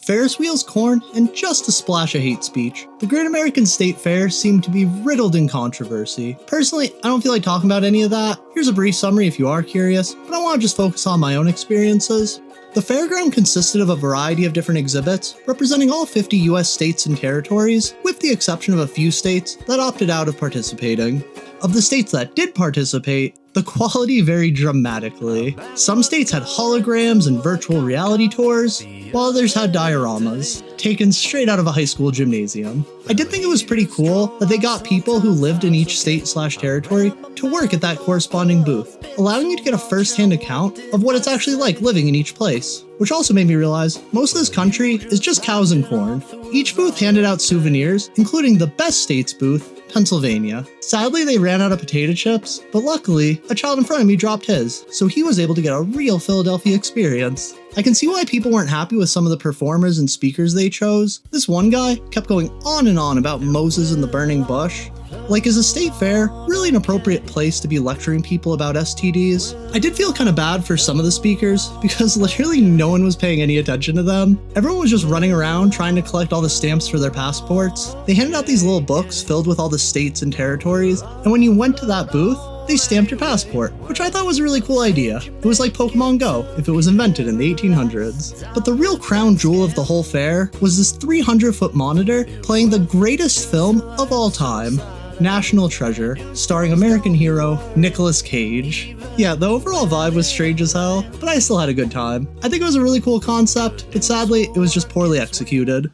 Ferris wheels, corn, and just a splash of hate speech. The Great American State Fair seemed to be riddled in controversy. Personally, I don't feel like talking about any of that. Here's a brief summary if you are curious, but I want to just focus on my own experiences. The fairground consisted of a variety of different exhibits, representing all 50 US states and territories, with the exception of a few states that opted out of participating. Of the states that did participate, the quality varied dramatically. Some states had holograms and virtual reality tours, while others had dioramas, taken straight out of a high school gymnasium. I did think it was pretty cool that they got people who lived in each state/territory to work at that corresponding booth, allowing you to get a first-hand account of what it's actually like living in each place. Which also made me realize most of this country is just cows and corn. Each booth handed out souvenirs, including the best state's booth, Pennsylvania. Sadly, they ran out of potato chips, but luckily, a child in front of me dropped his, so he was able to get a real Philadelphia experience. I can see why people weren't happy with some of the performers and speakers they chose. This one guy kept going on and on about Moses and the burning bush. Like, is a state fair really an appropriate place to be lecturing people about STDs? I did feel kind of bad for some of the speakers, because literally no one was paying any attention to them. Everyone was just running around trying to collect all the stamps for their passports. They handed out these little books filled with all the states and territories, and when you went to that booth, they stamped your passport, which I thought was a really cool idea. It was like Pokemon Go, if it was invented in the 1800s. But the real crown jewel of the whole fair was this 300-foot monitor playing the greatest film of all time, National Treasure, starring American hero Nicolas Cage. Yeah, the overall vibe was strange as hell, but I still had a good time. I think it was a really cool concept, but sadly, it was just poorly executed.